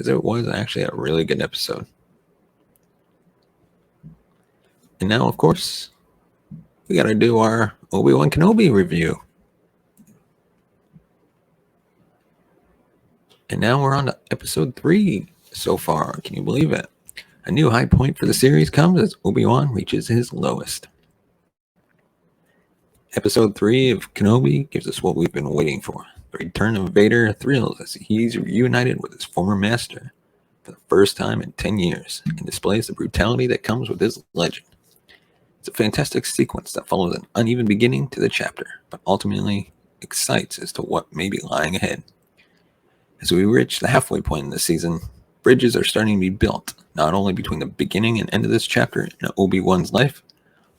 because it was actually a really good episode. And now, of course, we got to do our Obi-Wan Kenobi review. And now we're on to episode 3 so far. Can you believe it? A new high point for the series comes as Obi-Wan reaches his lowest. Episode 3 of Kenobi gives us what we've been waiting for. The return of Vader thrills as he's reunited with his former master for the first time in 10 years and displays the brutality that comes with his legend. It's a fantastic sequence that follows an uneven beginning to the chapter, but ultimately excites as to what may be lying ahead. As we reach the halfway point in the season, bridges are starting to be built, not only between the beginning and end of this chapter in Obi-Wan's life,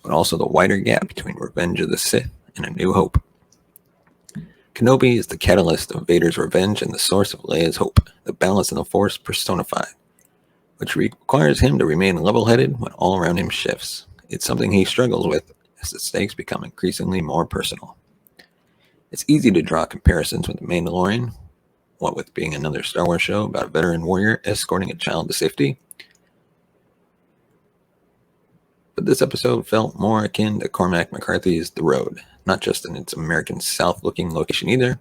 but also the wider gap between Revenge of the Sith and A New Hope. Kenobi is the catalyst of Vader's revenge and the source of Leia's hope, the balance in the Force personified, which requires him to remain level-headed when all around him shifts. It's something he struggles with as the stakes become increasingly more personal. It's easy to draw comparisons with The Mandalorian, what with being another Star Wars show about a veteran warrior escorting a child to safety. But this episode felt more akin to Cormac McCarthy's The Road, not just in its American South-looking location either,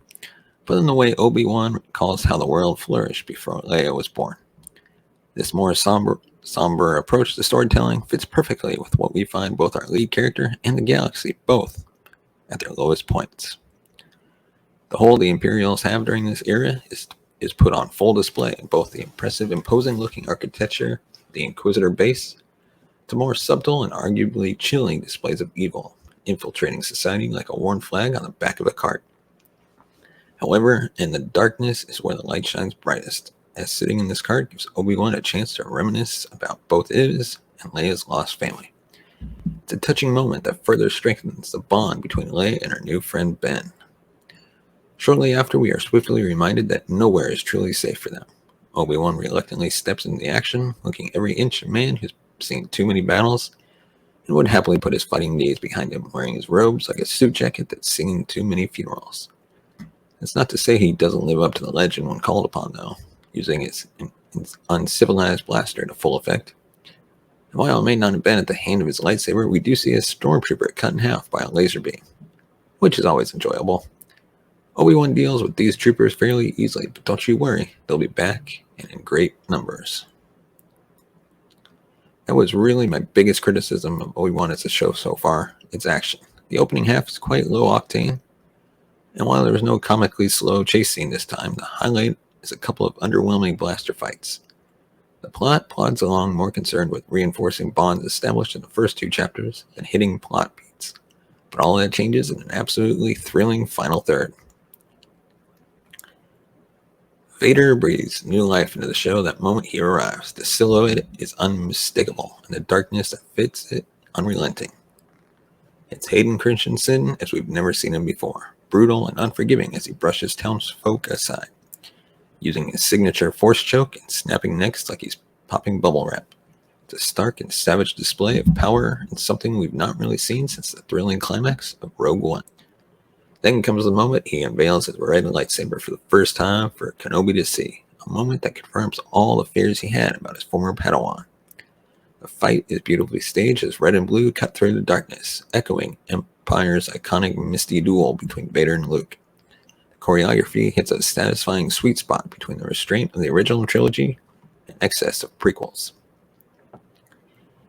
but in the way Obi-Wan recalls how the world flourished before Leia was born. This more somber approach to storytelling fits perfectly with what we find both our lead character and the galaxy both at their lowest points. The hold the Imperials have during this era is put on full display in both the impressive, imposing-looking architecture, the Inquisitor base, to more subtle and arguably chilling displays of evil, infiltrating society like a worn flag on the back of a cart. However, in the darkness is where the light shines brightest, as sitting in this cart gives Obi-Wan a chance to reminisce about both his and Leia's lost family. It's a touching moment that further strengthens the bond between Leia and her new friend Ben. Shortly after, we are swiftly reminded that nowhere is truly safe for them. Obi-Wan reluctantly steps into the action, looking every inch a man who's seen too many battles, and would happily put his fighting days behind him, wearing his robes like a suit jacket that's seen too many funerals. It's not to say he doesn't live up to the legend when called upon, though, using his uncivilized blaster to full effect. And while it may not have been at the hand of his lightsaber, we do see a stormtrooper cut in half by a laser beam, which is always enjoyable. Obi-Wan deals with these troopers fairly easily, but don't you worry, they'll be back and in great numbers. That was really my biggest criticism of Obi-Wan as a show so far, its action. The opening half is quite low octane, and while there was no comically slow chase scene this time, the highlight is a couple of underwhelming blaster fights. The plot plods along more concerned with reinforcing bonds established in the first 2 chapters than hitting plot beats, but all that changes in an absolutely thrilling final third. Vader breathes new life into the show that moment he arrives. The silhouette is unmistakable, and the darkness that fits it unrelenting. It's Hayden Christensen as we've never seen him before, brutal and unforgiving as he brushes townsfolk aside, using his signature force choke and snapping necks like he's popping bubble wrap. It's a stark and savage display of power and something we've not really seen since the thrilling climax of Rogue One. Then comes the moment he unveils his red lightsaber for the first time for Kenobi to see, a moment that confirms all the fears he had about his former Padawan. The fight is beautifully staged as red and blue cut through the darkness, echoing Empire's iconic misty duel between Vader and Luke. The choreography hits a satisfying sweet spot between the restraint of the original trilogy and excess of prequels.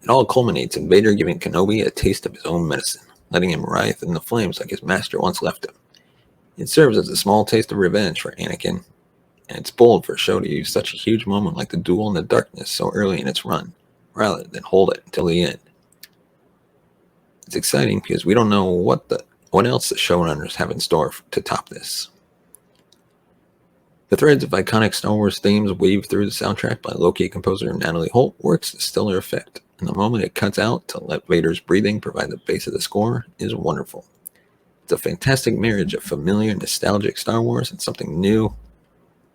It all culminates in Vader giving Kenobi a taste of his own medicine, letting him writhe in the flames like his master once left him. It serves as a small taste of revenge for Anakin, and it's bold for a show to use such a huge moment like the duel in the darkness so early in its run, rather than hold it until the end. It's exciting because we don't know what else the showrunners have in store to top this. The threads of iconic Star Wars themes weaved through the soundtrack by low-key composer Natalie Holt works to stellar effect, and the moment it cuts out to let Vader's breathing provide the base of the score is wonderful. It's a fantastic marriage of familiar, nostalgic Star Wars and something new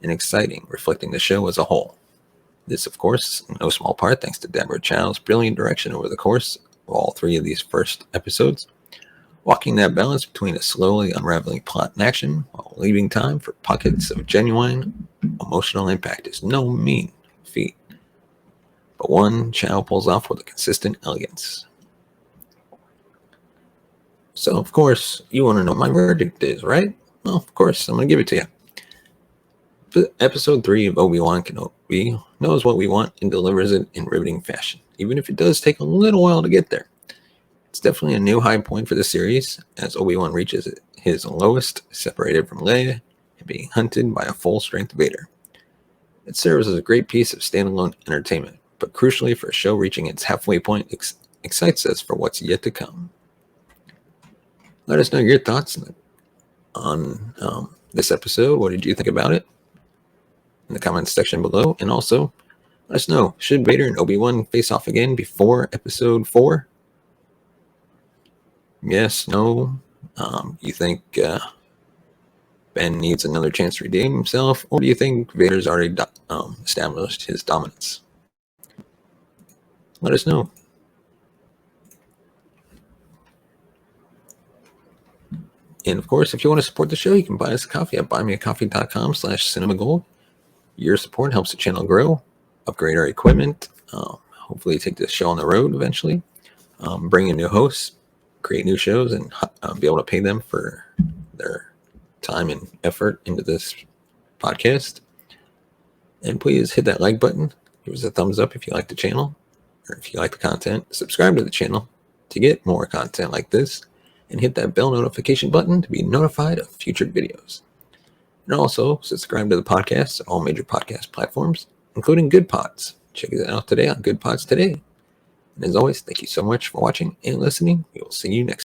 and exciting, reflecting the show as a whole. This, of course, in no small part thanks to Deborah Chow's brilliant direction over the course of all 3 of these first episodes, walking that balance between a slowly unraveling plot and action while leaving time for pockets of genuine emotional impact is no mean feat, but one Chow pulls off with a consistent elegance. So, of course, you want to know what my verdict is, right? Well, of course, I'm going to give it to you. But episode 3 of Obi-Wan Kenobi knows what we want and delivers it in riveting fashion, even if it does take a little while to get there. It's definitely a new high point for the series, as Obi-Wan reaches his lowest, separated from Leia and being hunted by a full-strength Vader. It serves as a great piece of standalone entertainment, but crucially for a show reaching its halfway point, excites us for what's yet to come. Let us know your thoughts on this episode. What did you think about it? In the comments section below. And also, let us know, should Vader and Obi-Wan face off again before episode 4? Yes, no? You think Ben needs another chance to redeem himself? Or do you think Vader's already established his dominance? Let us know. And of course, if you want to support the show, you can buy us a coffee at buymeacoffee.com/cinemagold. Your support helps the channel grow, upgrade our equipment, hopefully take this show on the road eventually, bring in new hosts, create new shows, and be able to pay them for their time and effort into this podcast. And please hit that like button. Give us a thumbs up if you like the channel, or if you like the content. Subscribe to the channel to get more content like this, and hit that bell notification button to be notified of future videos. And also, subscribe to the podcast on all major podcast platforms, including Good Pods. Check it out today on Good Pods Today. And as always, thank you so much for watching and listening. We will see you next time.